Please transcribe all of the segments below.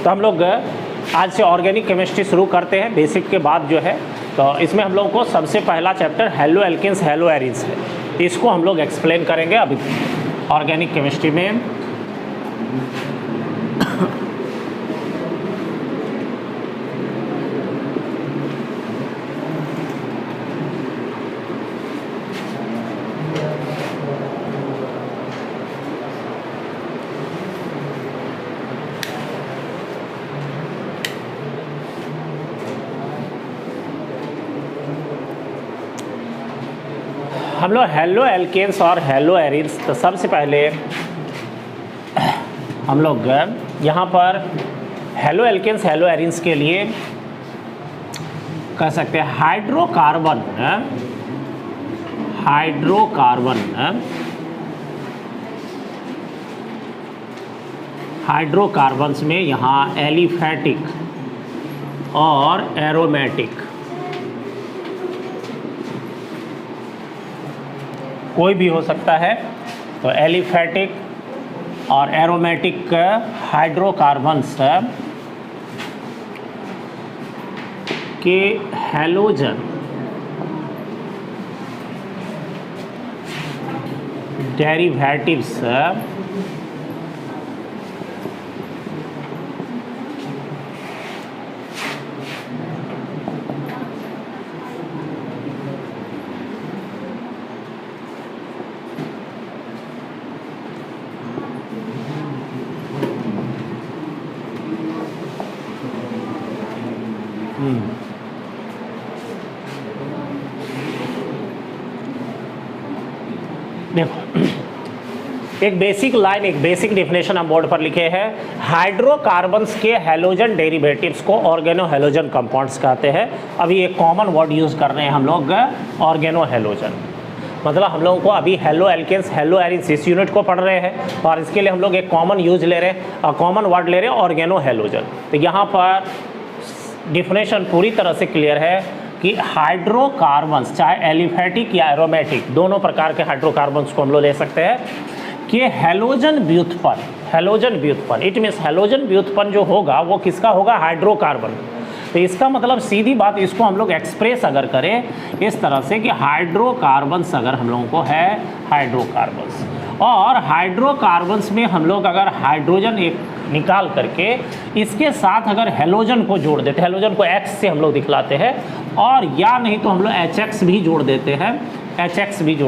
तो हम लोग आज से ऑर्गेनिक केमिस्ट्री शुरू करते हैं बेसिक के बाद जो है। तो इसमें हम लोग को सबसे पहला chapter haloalkanes haloarenes है, तो इसको हम लोग एक्सप्लेन करेंगे अभी ऑर्गेनिक केमिस्ट्री में। हम लोग हेलो एल्केन्स और हेलो एरिन्स, तो सबसे पहले हम लोग यहाँ पर हेलो एल्केन्स हेलो एरिन्स के लिए कह सकते हैं हाइड्रोकार्बन्स में यहाँ एलिफैटिक और एरोमेटिक कोई भी हो सकता है। तो एलिफैटिक और एरोमेटिक हाइड्रोकार्बन्स के हैलोजन डेरिवेटिव्स देखो, एक बेसिक लाइन, एक बेसिक डेफिनेशन हम बोर्ड पर लिखे हैं। हाइड्रोकार्बन्स के हैलोजन डेरिवेटिव्स को ऑर्गेनो हैलोजन कंपाउंड्स कहते हैं। अभी एक कॉमन वर्ड यूज़ कर रहे हैं हम लोग, ऑर्गेनो हैलोजन। मतलब हम लोगों को अभी हेलो एल्केन्स हेलो एरिन्स इस यूनिट को पढ़ रहे हैं और इसके लिए हम लोग एक कॉमन यूज ले रहे हैं और कॉमन वर्ड ले रहे हैं ऑर्गेनो हैलोजन। तो यहाँ पर डिफिनेशन पूरी तरह से क्लियर है कि हाइड्रोकार्बन्स, चाहे एलिफैटिक या एरोमेटिक, दोनों प्रकार के हाइड्रोकार्बन्स को हम लोग ले सकते हैं कि हैलोजन व्युत्पन्न, इट मीन्स हैलोजन व्युत्पन्न जो होगा वो किसका होगा? हाइड्रोकार्बन। तो इसका मतलब सीधी बात, इसको हम लोग एक्सप्रेस अगर करें इस तरह से कि हाइड्रोकार्बन्स अगर हम लोगों को है हाइड्रोकार्बन्स, और हाइड्रोकार्बन्स में हम लोग अगर हाइड्रोजन एक निकाल करके इसके साथ अगर हैलोजन को जोड़ देते हैं, हैलोजन को X से हम लोग दिखलाते हैं, और या नहीं तो हम लोग HX भी जोड़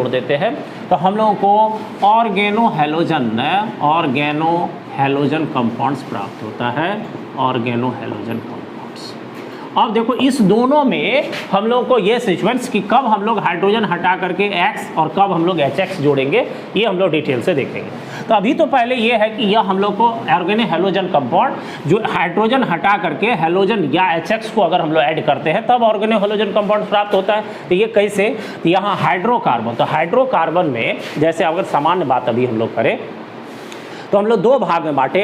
देते हैं, तो हम लोगों को ऑर्गेनो हैलोजन कंपाउंड्स प्राप्त होता है, ऑर्गेनो हैलोजन कंपाउंड्स। अब देखो इस दोनों में हम लोग को ये सीक्वेंस कि कब हम लोग हाइड्रोजन हटा करके X और कब हम लोग HX जोड़ेंगे, ये हम लोग डिटेल से देखेंगे। तो अभी तो पहले ये है कि यह हम लोग को ऑर्गेनो हैलोजन कंपाउंड जो हाइड्रोजन हटा करके हैलोजन या HX को अगर हम लोग ऐड करते हैं तब ऑर्गेनो हैलोजन कंपाउंड प्राप्त होता है। तो ये कैसे? तो यहाँ हाइड्रोकार्बन, तो हाइड्रोकार्बन में जैसे अगर सामान्य बात अभी हम लोग करें तो हम लोग दो भाग में बांटे,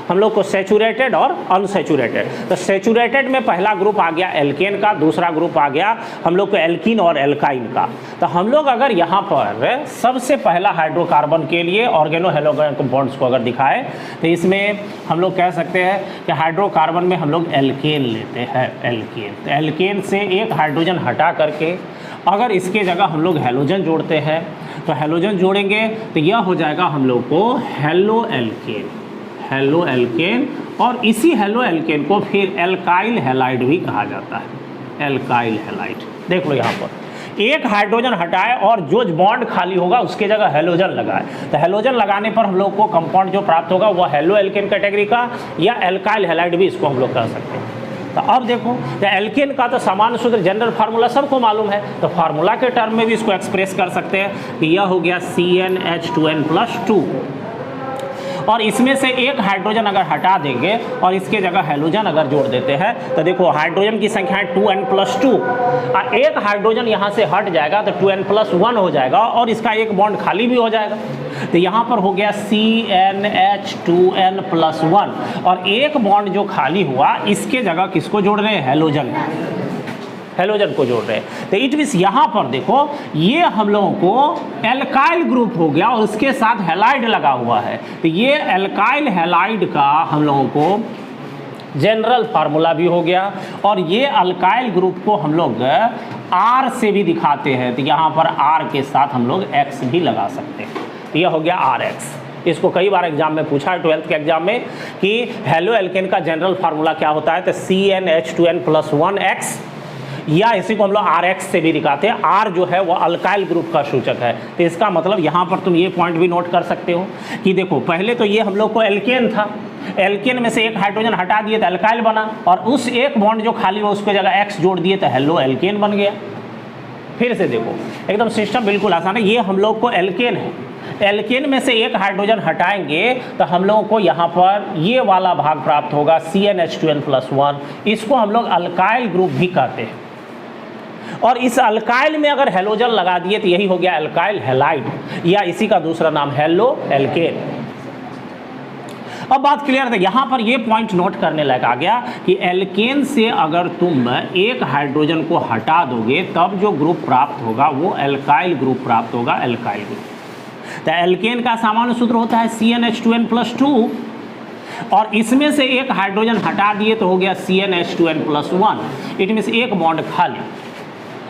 हम लोग को सैचुरेटेड और अनसैचुरेटेड। तो सैचुरेटेड में पहला ग्रुप आ गया एल्केन का, दूसरा ग्रुप आ गया हम लोग को एल्कीन और एल्काइन का। तो हम लोग अगर यहाँ पर सबसे पहला हाइड्रोकार्बन के लिए ऑर्गेनो हैलोजन कंपाउंड्स को अगर दिखाए तो इसमें हम लोग कह सकते हैं कि हाइड्रोकार्बन में हम लोग एल्केन लेते हैं, एल्केन। तो एल्केन से एक हाइड्रोजन हटा करके अगर इसके जगह हम लोग हैलोजन जोड़ते हैं तो हैलोजन जोड़ेंगे तो यह हो जाएगा हम लोग को हेलो एल्केन, और इसी हेलो एल्केन को फिर एल्काइल हैलाइड भी कहा जाता है, एल्काइल हैलाइड। देख लो यहाँ पर एक हाइड्रोजन हटाए और जो बॉन्ड खाली होगा उसके जगह हैलोजन लगाए, तो हैलोजन लगाने पर हम लोग को कंपाउंड जो प्राप्त होगा वो हेलो एल्केन कैटेगरी का या एल्काइल हैलाइड भी इसको हम लोग कह सकते हैं। तो अब देखो, तो एल्केन का तो सामान्य सूत्र जनरल फार्मूला सबको मालूम है, तो फार्मूला के टर्म में भी इसको एक्सप्रेस कर सकते हैं कि यह हो गया CnH2n+2, और इसमें से एक हाइड्रोजन अगर हटा देंगे और इसके जगह हैलोजन अगर जोड़ देते हैं तो देखो हाइड्रोजन की संख्या है 2n+2, और एक हाइड्रोजन यहाँ से हट जाएगा तो 2n+1 हो जाएगा और इसका एक बॉन्ड खाली भी हो जाएगा। तो यहाँ पर हो गया CnH2n+1, और एक बॉन्ड जो खाली हुआ इसके जगह किसको जोड़ रहे हैं? हैलोजन। हेलोजन को जोड़ रहे हैं। तो इट मीन्स यहाँ पर देखो ये हम लोगों को एल्काइल ग्रुप हो गया और उसके साथ हैलाइड लगा हुआ है। तो ये एल्काइल हैलाइड का हम लोगों को जनरल फार्मूला भी हो गया और ये अल्काइल ग्रुप को हम लोग R से भी दिखाते हैं। तो यहाँ पर R के साथ हम लोग X भी लगा सकते हैं। तो यह हो गया RX। इसको कई बार एग्जाम में पूछा है 12th के एग्जाम में कि हेलो एल्केन का जनरल फार्मूला क्या होता है। तो CnH2n+1X या इसी को हम लोग RX से भी दिखाते हैं। R जो है वो अल्काइल ग्रुप का सूचक है। तो इसका मतलब यहाँ पर तुम ये पॉइंट भी नोट कर सकते हो कि देखो पहले तो ये हम लोग को एल्केन था, एल्केन में से एक हाइड्रोजन हटा दिए तो अल्काइल बना और उस एक बॉन्ड जो खाली हो उसके जगह X जोड़ दिए तो हेलो एल्केन बन गया। फिर से देखो एकदम सिस्टम बिल्कुल आसान है। ये हम लोग को एल्केन है, एल्केन में से एक हाइड्रोजन हटाएंगे तो हम लोगों को यहाँ पर ये वाला भाग प्राप्त होगा CnH2n+1। इसको हम लोग अल्काइल ग्रुप भी कहते हैं और इस अल्काइल में अगर हेलोजन लगा दिए तो यही हो गया अल्काइल हैलाइड या इसी का दूसरा नाम हेलो एल्केन। अब बात क्लियर है। यहाँ पर ये पॉइंट नोट करने लायक आ गया कि एल्केन से अगर तुम एक हाइड्रोजन को हटा दोगे तब जो ग्रुप प्राप्त होगा वो एल्काइल ग्रुप प्राप्त होगा, एल्काइल ग्रुप। तो एल्केन का सामान्य सूत्र होता है CnH2n+2 और इसमें से एक हाइड्रोजन हटा दिए तो हो गया CnH2n+1। इट मीन्स एक बॉन्ड खाली।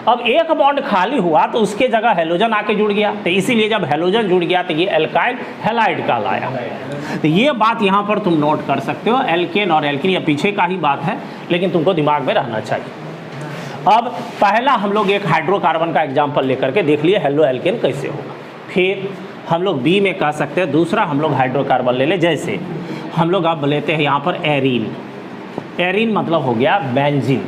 अब एक बॉन्ड खाली हुआ तो उसके जगह हेलोजन आके जुड़ गया। तो इसीलिए जब हेलोजन जुड़ गया तो ये एल्काइल हैलाइड का लाया। तो ये बात यहाँ पर तुम नोट कर सकते हो। एल्केन और एल्कीन ये पीछे का ही बात है लेकिन तुमको दिमाग में रहना चाहिए। अब पहला हम लोग एक हाइड्रोकार्बन का एग्जाम्पल लेकर के देख लिए हेलो एल्केन कैसे होगा। फिर हम लोग बी में कह सकते हैं दूसरा हम लोग हाइड्रोकार्बन ले ले। जैसे हम लोग अब लेते हैं यहाँ पर एरीन। एरीन मतलब हो गया बेंजीन।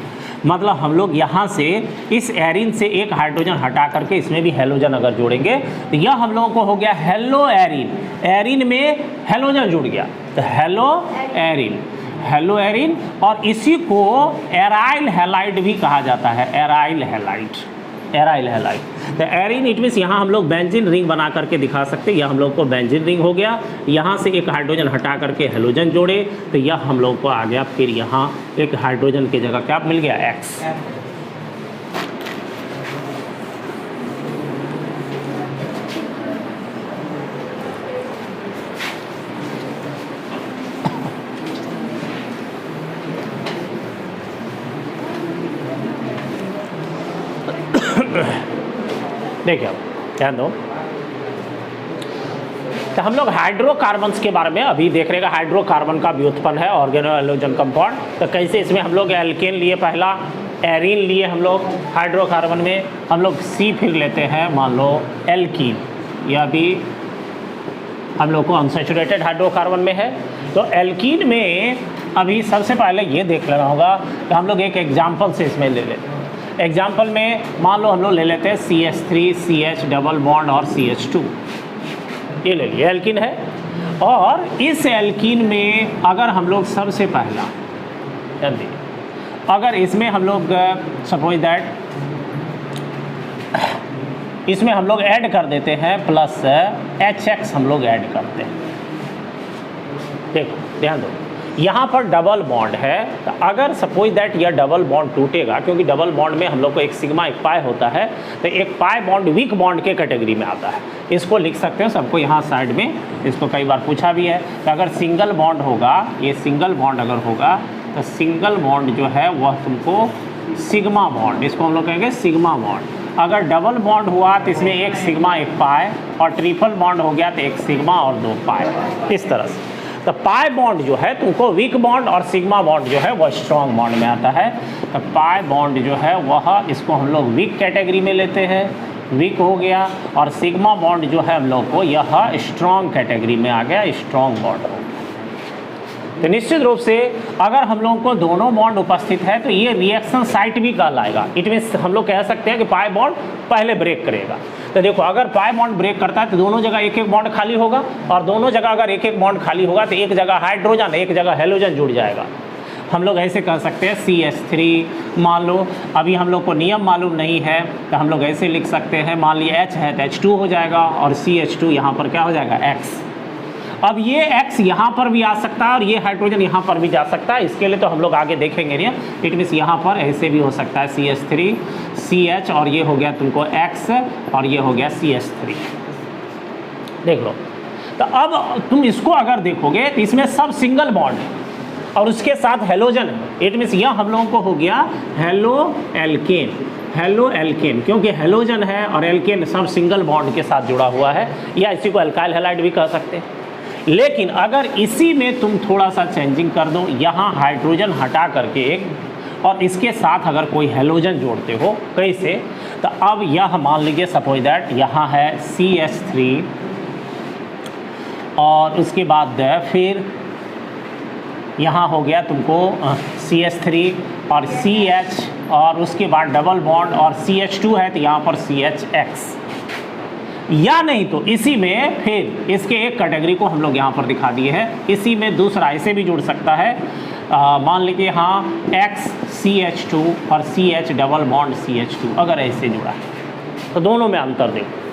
मतलब हम लोग यहाँ से इस एरीन से एक हाइड्रोजन हटा करके इसमें भी हेलोजन अगर जोड़ेंगे तो यह हम लोगों को हो गया हेलो एरीन। एरीन में हेलोजन जुड़ गया तो हेलो एरीन, हेलो एरीन। और इसी को एराइल हैलाइड भी कहा जाता है, एराइल हैलाइड, एराइल हैलाइड। तो एरीन इट मीन्स यहाँ हम लोग बेंजीन रिंग बना करके दिखा सकते हैं। यह हम लोग को बेंजीन रिंग हो गया। यहाँ से एक हाइड्रोजन हटा करके हेलोजन जोड़े तो यह हम लोग को आ गया। फिर यहाँ एक हाइड्रोजन की जगह क्या मिल गया, X। देखिए ध्यान दो। तो हम लोग हाइड्रोकार्बन्स के बारे में अभी देख रहे हैं। हाइड्रोकार्बन का व्युत्पन्न है ऑर्गेनो हैलोजन कंपाउंड। तो कैसे इसमें हम लोग एल्केन लिए पहला, एरीन लिए हम लोग हाइड्रोकार्बन में, हम लोग सी फिर लेते हैं मान लो एल्कीन, यह भी हम लोग को अनसैचुरेटेड हाइड्रोकार्बन में है। तो एल्कीन में अभी सबसे पहले ये देख लेना होगा कि हम लोग एक एग्जाम्पल से इसमें ले लेते हैं। एग्जाम्पल में मान लो हम लोग ले लेते हैं CH3 CH डबल बॉन्ड और CH2, ये ले लिए एल्कीन है। और इस एल्कीन में अगर हम लोग सबसे पहला अगर इसमें हम लोग सपोज दैट इसमें हम लोग ऐड कर देते हैं प्लस HX हम लोग ऐड करते हैं। देखो ध्यान दो, यहाँ पर डबल बॉन्ड है। तो अगर सपोज दैट यह डबल बॉन्ड टूटेगा, क्योंकि डबल बॉन्ड में हम लोग को एक सिग्मा एक पाई होता है, तो एक पाई बॉन्ड वीक बॉन्ड के कैटेगरी में आता है। इसको लिख सकते हो सबको यहाँ साइड में, इसको कई बार पूछा भी है। तो अगर सिंगल बॉन्ड होगा, ये सिंगल बॉन्ड अगर होगा तो सिंगल बॉन्ड जो है वह तुमको सिग्मा बॉन्ड, इसको हम लोग कहेंगे सिग्मा बॉन्ड। अगर डबल बॉन्ड हुआ तो इसमें एक सिग्मा एक पाई, और ट्रिपल बॉन्ड हो गया तो एक सिग्मा और दो पाई, इस तरह से। तो पाई बॉन्ड जो है तुमको वीक बॉन्ड और सिग्मा बॉन्ड जो है वह स्ट्रॉन्ग बॉन्ड में आता है। तो पाई बॉन्ड जो है वह इसको हम लोग वीक कैटेगरी में लेते हैं, वीक हो गया। और सिग्मा बॉन्ड जो है हम लोग को यह स्ट्रॉन्ग कैटेगरी में आ गया, स्ट्रॉन्ग बॉन्ड हो गया। तो निश्चित रूप से अगर हम लोगों को दोनों बॉन्ड उपस्थित है तो ये रिएक्शन साइट भी कहलाएगा। इट मीन्स हम लोग कह सकते हैं कि पाई बॉन्ड पहले ब्रेक करेगा। तो देखो अगर पाई बॉन्ड ब्रेक करता है तो दोनों जगह एक एक बॉन्ड खाली होगा, और दोनों जगह अगर एक एक बॉन्ड खाली होगा तो एक जगह हाइड्रोजन एक जगह हेलोजन जुड़ जाएगा। हम लोग ऐसे कह सकते हैं CH3 मान लो, अभी हम लोग को नियम मालूम नहीं है तो हम लोग ऐसे लिख सकते हैं, मान लिया H है तो H2 हो जाएगा, और CH2 यहाँ पर क्या हो जाएगा X। अब ये X यहाँ पर भी आ सकता है और ये हाइड्रोजन यहाँ पर भी जा सकता है, इसके लिए तो हम लोग आगे देखेंगे नहीं। इट मीन्स यहाँ पर ऐसे भी हो सकता है CH3 CH और ये हो गया तुमको X और ये हो गया CH3, देख लो। तो अब तुम इसको अगर देखोगे तो इसमें सब सिंगल बॉन्ड है और उसके साथ हेलोजन है। इट मीन्स यह हम लोगों को हो गया हेलो एल्केन, हेलो एल्केन, क्योंकि हेलोजन है और एल्केन सब सिंगल बॉन्ड के साथ जुड़ा हुआ है, या इसी को अल्काइल हैलाइड भी कह सकते हैं। लेकिन अगर इसी में तुम थोड़ा सा चेंजिंग कर दो, यहाँ हाइड्रोजन हटा करके एक और इसके साथ अगर कोई हेलोजन जोड़ते हो कैसे, तो अब यह मान लीजिए सपोज दैट यहाँ है CH3 और उसके बाद फिर यहाँ हो गया तुमको CH3 और CH और उसके बाद डबल बॉन्ड और CH2 है तो यहाँ पर CHX, या नहीं तो इसी में फिर इसके एक कैटेगरी को हम लोग यहाँ पर दिखा दिए हैं। इसी में दूसरा ऐसे भी जुड़ सकता है, मान लीजिए हाँ X CH2 और CH डबल बॉन्ड CH2, अगर ऐसे जुड़ा है तो दोनों में अंतर देखो।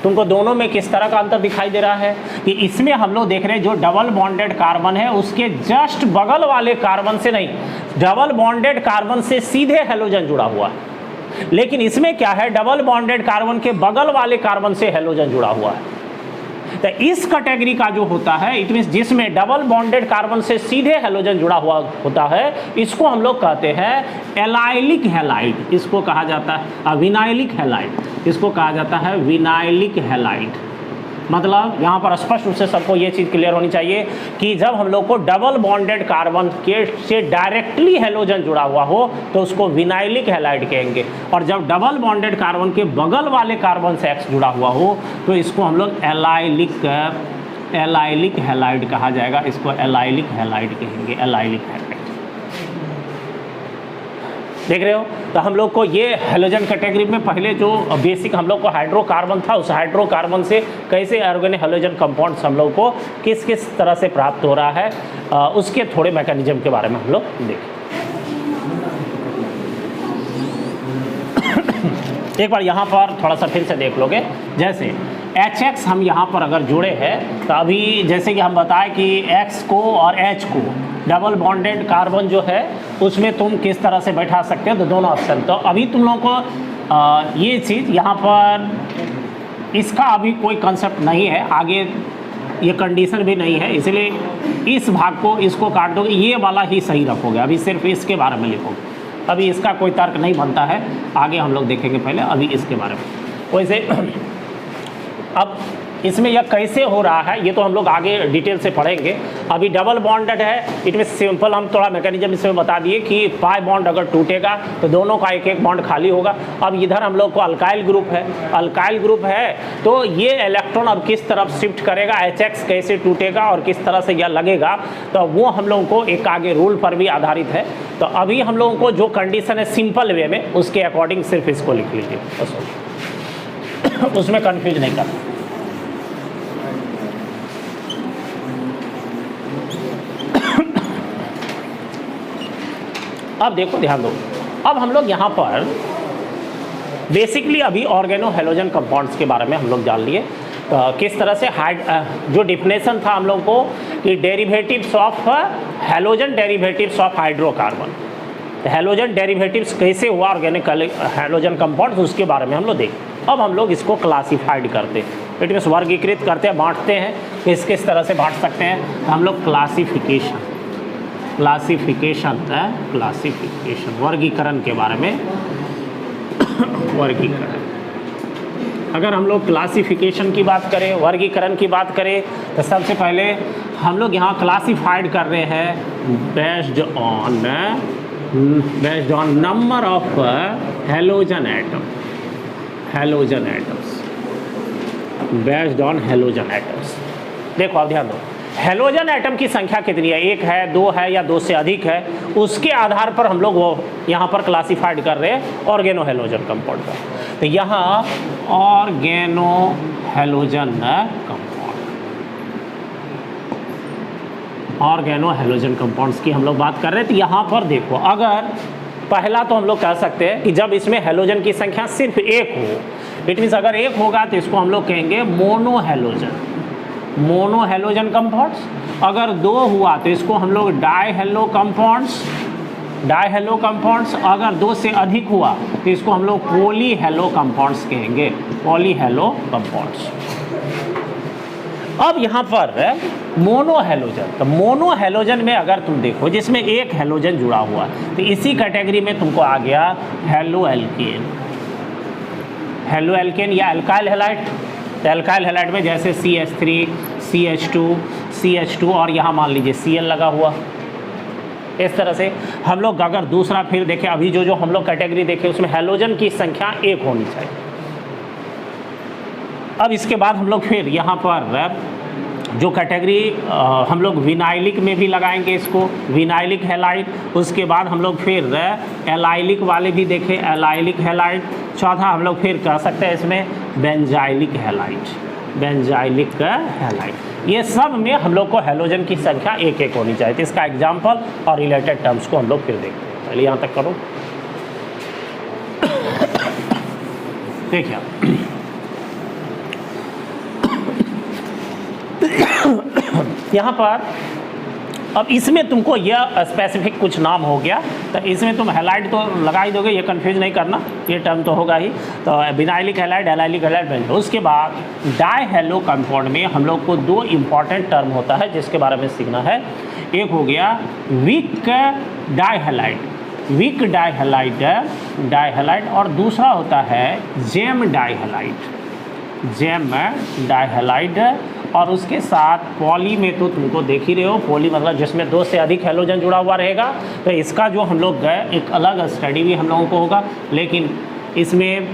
तुमको दोनों में किस तरह का अंतर दिखाई दे रहा है कि इसमें हम लोग देख रहे हैं जो डबल बॉन्डेड कार्बन है उसके जस्ट बगल वाले कार्बन से नहीं, डबल बॉन्डेड कार्बन से सीधे हेलोजन जुड़ा हुआ है। लेकिन इसमें क्या है, डबल बॉन्डेड कार्बन के बगल वाले कार्बन से हेलोजन जुड़ा हुआ है। तो इस कैटेगरी का जो होता है इट मीन्स जिसमें डबल बॉन्डेड कार्बन से सीधे हेलोजन जुड़ा हुआ होता है, इसको हम लोग कहते हैं एलाइलिक हैलाइड, इसको कहा जाता है विनाइलिक हैलाइड, इसको कहा जाता है विनाइलिक हैलाइड। मतलब यहाँ पर स्पष्ट रूप से सबको ये चीज़ क्लियर होनी चाहिए कि जब हम लोग को डबल बॉन्डेड कार्बन के से डायरेक्टली हेलोजन जुड़ा हुआ हो तो उसको विनाइलिक हैलाइड कहेंगे, और जब डबल बॉन्डेड कार्बन के बगल वाले कार्बन से X जुड़ा हुआ हो तो इसको हम लोग एलाइलिक हैलाइड कहा जाएगा, इसको एलाइलिक हैलाइड कहेंगे, एलाइलिक हैलाइड। देख रहे हो, तो हम लोग को ये हेलोजन कैटेगरी में पहले जो बेसिक हम लोग को हाइड्रोकार्बन था, उस हाइड्रोकार्बन से कैसे ऑर्गेनिक हेलोजन कंपाउंड्स हम लोग को किस किस तरह से प्राप्त हो रहा है, उसके थोड़े मैकेनिज्म के बारे में हम लोग देखें। एक बार यहाँ पर थोड़ा सा फिर से देख लोगे, जैसे HX हम यहाँ पर अगर जुड़े हैं तो अभी जैसे कि हम बताएं कि X को और H को डबल बॉन्डेड कार्बन जो है उसमें तुम किस तरह से बैठा सकते हो, तो दोनों ऑप्शन। तो अभी तुम लोगों को ये चीज़ यहाँ पर इसका अभी कोई कंसेप्ट नहीं है, आगे ये कंडीशन भी नहीं है, इसलिए इस भाग को इसको काट दोगे, ये वाला ही सही रखोगे, अभी सिर्फ इसके बारे में लिखोगे। अभी इसका कोई तर्क नहीं बनता है, आगे हम लोग देखेंगे, पहले अभी इसके बारे में। वैसे अब इसमें यह कैसे हो रहा है ये तो हम लोग आगे डिटेल से पढ़ेंगे। अभी डबल बॉन्डेड है, इट मीन सिंपल हम थोड़ा मैकेनिज्म इसमें बता दिए कि पाई बॉन्ड अगर टूटेगा तो दोनों का एक एक बॉन्ड खाली होगा। अब इधर हम लोग को अल्काइल ग्रुप है, अल्काइल ग्रुप है तो ये इलेक्ट्रॉन अब किस तरफ शिफ्ट करेगा, HX कैसे टूटेगा और किस तरह से यह लगेगा, तो वो हम लोगों को एक आगे रूल पर भी आधारित है। तो अभी हम लोगों को जो कंडीशन है सिंपल वे में उसके अकॉर्डिंग सिर्फ इसको लिख लीजिए, उसमें कन्फ्यूज नहीं करना। अब देखो, ध्यान दो, अब हम लोग यहाँ पर बेसिकली अभी ऑर्गेनो हेलोजन कंपाउंड्स के बारे में हम लोग जान लिए। किस तरह से जो डिफिनेशन था हम लोग को कि derivatives of halogen, derivatives of hydrocarbon, halogen derivatives कैसे हुआ ऑर्गेनिक हेलोजन कंपाउंड्स, उसके बारे में हम लोग देखें। अब हम लोग इसको क्लासिफाइड करते हैं, इट मीन्स वर्गीकृत करते हैं, बांटते हैं, किस किस तरह से बांट सकते हैं। हम लोग क्लासिफिकेशन वर्गीकरण के बारे में वर्गीकरण, अगर हम लोग क्लासिफिकेशन की बात करें, वर्गीकरण की बात करें, तो सबसे पहले हम लोग यहाँ क्लासिफाइड कर रहे हैं based on number of halogen atoms, based on halogen atoms. देखो अब ध्यान दो, हेलोजन एटम की संख्या कितनी है, 1 है, 2 है या 2 से अधिक है, उसके आधार पर हम लोग वो यहाँ पर क्लासिफाइड कर रहे हैं ऑर्गेनो हेलोजन कंपाउंड का। तो यहाँ organohalogen compound, organohalogen compounds की हम लोग बात कर रहे हैं। तो यहाँ पर देखो, अगर पहला तो हम लोग कह सकते हैं कि जब इसमें हेलोजन की संख्या सिर्फ 1 हो, इट मीन्स अगर 1 होगा तो इसको हम लोग कहेंगे mono halogen, mono halogen compounds, अगर 2 हुआ तो इसको हम लोग डाई हेलो कंपाउंड्स, अगर 2 से अधिक हुआ तो इसको हम लोग पॉली हेलो कंपाउंड्स कहेंगे, पॉली हेलो कंपाउंड्स। अब यहाँ पर मोनो हेलोजन, तो मोनो हेलोजन में अगर तुम देखो जिसमें एक हेलोजन जुड़ा हुआ तो इसी कैटेगरी में तुमको आ गया हेलो एल्केन, हेलो एल्केन या अल्काइल हैलाइड। तो अल्काइल हैलाइड में जैसे CH3, CH2 और यहाँ मान लीजिए Cl लगा हुआ। इस तरह से हम लोग अगर दूसरा फिर देखें, अभी जो हम लोग कैटेगरी देखें उसमें हेलोजन की संख्या 1 होनी चाहिए। अब इसके बाद हम लोग फिर यहाँ पर जो कैटेगरी हम लोग विनाइलिक में भी लगाएंगे इसको, विनाइलिक हैलाइड। उसके बाद हम लोग फिर एलाइलिक वाले भी देखें, एलाइलिक हैलाइड। चौथा हम लोग फिर कह सकते हैं इसमें बेंजाइलिक हैलाइड, बेंजाइलिक हैलाइड। ये सब में हम लोग को हेलोजन की संख्या 1 होनी चाहिए। तो इसका एग्जाम्पल और रिलेटेड टर्म्स को हम लोग फिर देखते हैं। पहले यहाँ तक करो, देखिए यहाँ पर अब इसमें तुमको यह स्पेसिफिक कुछ नाम हो गया, तो इसमें तुम हैलाइड तो लगा ही दोगे, ये कंफ्यूज नहीं करना, ये टर्म तो होगा ही। तो विनाइलिक हैलाइड, एलाइलिक हैलाइड। उसके बाद डाई हेलो कंपाउंड में हम लोग को 2 इम्पॉर्टेंट टर्म होता है जिसके बारे में सीखना है। एक हो गया वीक डाईहैलाइड, वीक डाईहैलाइड, और दूसरा होता है जेम डाईहैलाइड। और उसके साथ पॉली में तो तुमको देख ही रहे हो, पॉली मतलब जिसमें 2 से अधिक हेलोजन जुड़ा हुआ रहेगा। तो इसका जो हम लोग एक अलग स्टडी भी हम लोगों को होगा, लेकिन इसमें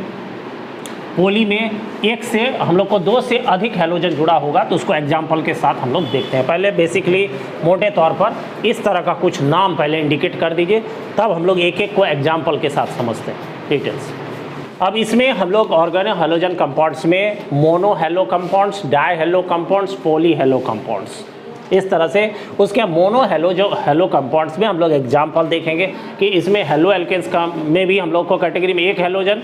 पॉली में 1 से हम लोग को 2 से अधिक हेलोजन जुड़ा होगा, तो उसको एग्जाम्पल के साथ हम लोग देखते हैं। पहले बेसिकली मोटे तौर पर इस तरह का कुछ नाम पहले इंडिकेट कर दीजिए, तब हम लोग एक एक को एग्जाम्पल के साथ समझते हैं डिटेल्स। अब इसमें हम लोग ऑर्गेनो हेलोजन कंपाउंड्स में mono hello compounds, die hello compounds, poly hello compounds, इस तरह से उसके मोनो हेलो कंपाउंड्स में हम लोग एग्जाम्पल देखेंगे कि इसमें हेलो एल्केन्स का में भी हम लोग को कैटेगरी में 1 हेलोजन,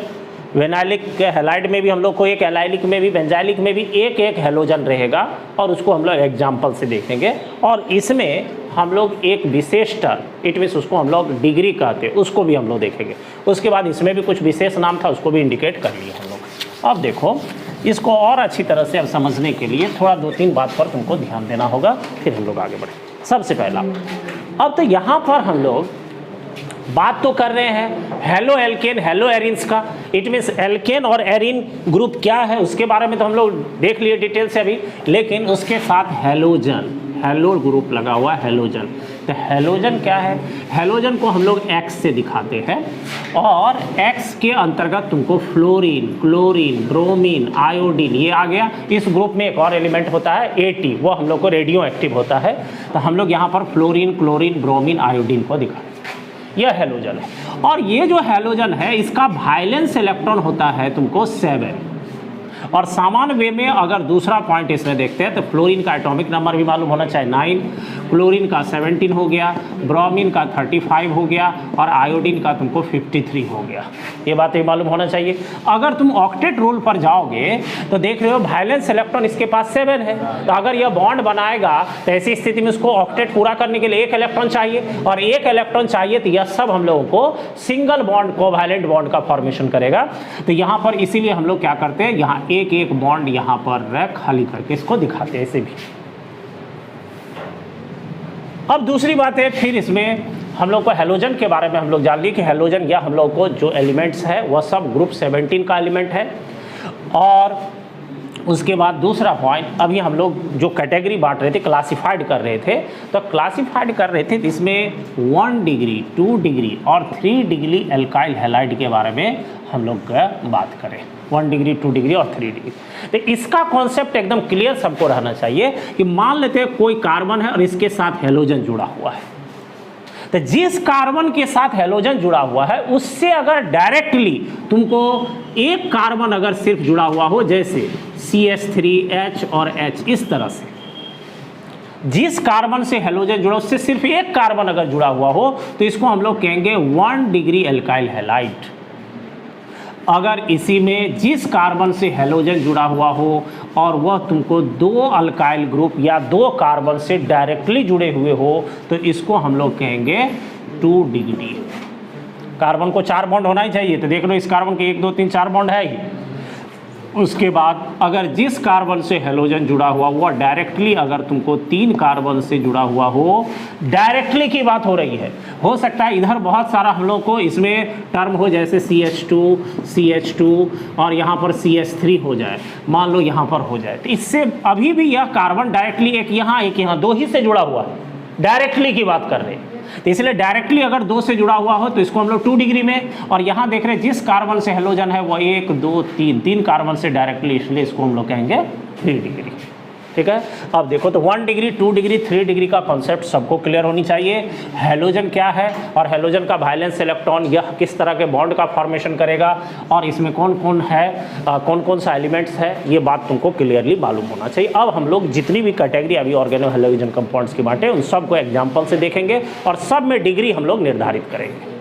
विनाइलिक हैलाइड में भी हम लोग को 1, एलाइलिक में भी, बेंजाइलिक में भी 1 हेलोजन रहेगा, और उसको हम लोग एग्जाम्पल से देखेंगे। और इसमें हम लोग एक विशेष टर्म, इट मीन्स उसको हम लोग डिग्री कहते हैं, उसको भी हम लोग देखेंगे। उसके बाद इसमें भी कुछ विशेष नाम था, उसको भी इंडिकेट कर लिया हम लोग। अब देखो इसको और अच्छी तरह से अब समझने के लिए थोड़ा 2-3 बात पर तुमको ध्यान देना होगा, फिर हम लोग आगे बढ़े। सबसे पहला, अब तो यहाँ पर हम लोग बात तो कर रहे हैं हेलो एल्केन, हेलो एरिन्स का। इट मीन्स एल्केन और एरिन ग्रुप क्या है उसके बारे में तो हम लोग देख लिए डिटेल से अभी, लेकिन उसके साथ हेलोजन, हेलो ग्रुप लगा हुआ है, हेलोजन। तो हेलोजन क्या है? हेलोजन को हम लोग X से दिखाते हैं, और X के अंतर्गत तुमको फ्लोरीन, क्लोरीन, ब्रोमीन, आयोडीन ये आ गया। इस ग्रुप में एक और एलिमेंट होता है AT, वो हम लोग को रेडियो एक्टिव होता है। तो हम लोग यहाँ पर फ्लोरीन, क्लोरीन, ब्रोमीन, आयोडीन को दिखाते हैं। यह हेलोजन है, और ये जो हेलोजन है इसका वाइलेंस इलेक्ट्रॉन होता है तुमको 7। और सामान्य वे में अगर दूसरा पॉइंट इसमें देखते हैं तो फ्लोरीन का एटॉमिक नंबर भी मालूम होना चाहिए 9, क्लोरीन का 17 हो गया, ब्रोमीन का 35 हो गया, और आयोडीन का तुमको 53 हो गया। ये बात भी मालूम होना चाहिए। अगर तुम ऑक्टेट रूल पर जाओगे तो देख रहे हो वाइलेंस इलेक्ट्रॉन इसके पास 7 है, तो अगर यह बॉन्ड बनाएगा तो ऐसी स्थिति में उसको ऑक्टेट पूरा करने के लिए 1 इलेक्ट्रॉन चाहिए, और 1 इलेक्ट्रॉन चाहिए तो यह सब हम लोगों को सिंगल बॉन्ड, कोवैलेंट बॉन्ड का फॉर्मेशन करेगा। तो यहाँ पर इसीलिए हम लोग क्या करते हैं, यहाँ एक बॉन्ड यहाँ पर खाली करके इसको दिखाते हैं ऐसे भी। अब दूसरी बात है, फिर इसमें हम लोग को हेलोजन के बारे में हम लोग जान लिए कि हेलोजन या हम लोग को जो एलिमेंट्स है वह सब ग्रुप 17 का एलिमेंट है। और उसके बाद दूसरा पॉइंट, अभी हम लोग जो कैटेगरी बांट रहे थे, क्लासिफाइड कर रहे थे, तो क्लासिफाइड कर रहे थे तो इसमें 1 डिग्री, 2 डिग्री और 3 डिग्री एल्काइल हैलाइड के बारे में हम लोग बात करें। 1 डिग्री, 2 डिग्री और 3 डिग्री। तो इसका कॉन्सेप्ट एकदम क्लियर सबको रहना चाहिए कि मान लेते हैं कोई कार्बन है और इसके साथ हेलोजन जुड़ा हुआ है, तो जिस कार्बन के साथ हेलोजन जुड़ा हुआ है उससे अगर डायरेक्टली तुमको एक कार्बन अगर सिर्फ जुड़ा हुआ हो, जैसे CH3H और H, इस तरह से जिस कार्बन से हेलोजन जुड़ा उससे सिर्फ एक कार्बन अगर जुड़ा हुआ हो तो इसको हम लोग कहेंगे 1 डिग्री एल्काइल हैलाइड। अगर इसी में जिस कार्बन से हैलोजन जुड़ा हुआ हो और वह तुमको 2 अल्काइल ग्रुप या 2 कार्बन से डायरेक्टली जुड़े हुए हो तो इसको हम लोग कहेंगे 2 डिग्री। कार्बन को 4 बॉन्ड होना ही चाहिए, तो देख लो इस कार्बन के 1 2 3 4 बॉन्ड है ही। उसके बाद अगर जिस कार्बन से हैलोजन जुड़ा हुआ वो डायरेक्टली, अगर तुमको 3 कार्बन से जुड़ा हुआ हो, डायरेक्टली की बात हो रही है। हो सकता है इधर बहुत सारा हम लोग को इसमें टर्म हो, जैसे CH2 और यहाँ पर CH3 हो जाए, मान लो यहाँ पर हो जाए, तो इससे अभी भी यह कार्बन डायरेक्टली एक यहाँ 2 ही से जुड़ा हुआ है, डायरेक्टली की बात कर रहे हैं। तो इसलिए डायरेक्टली अगर 2 से जुड़ा हुआ हो तो इसको हम लोग 2 डिग्री में, और यहाँ देख रहे हैं जिस कार्बन से हैलोजन है वो 1 2 3 कार्बन से डायरेक्टली, इसलिए इसको हम लोग कहेंगे 3 डिग्री। ठीक है, अब देखो तो 1 डिग्री, 2 डिग्री, 3 डिग्री का कॉन्सेप्ट सबको क्लियर होनी चाहिए। हैलोजन क्या है और हैलोजन का वैलेंस इलेक्ट्रॉन यह किस तरह के बॉन्ड का फॉर्मेशन करेगा और इसमें कौन कौन है, कौन कौन सा एलिमेंट्स है, ये बात तुमको क्लियरली मालूम होना चाहिए। अब हम लोग जितनी भी कैटेगरी अभी ऑर्गेनो हैलोजन कंपाउंड्स की बांटे उन सबको एग्जाम्पल से देखेंगे और सब में डिग्री हम लोग निर्धारित करेंगे।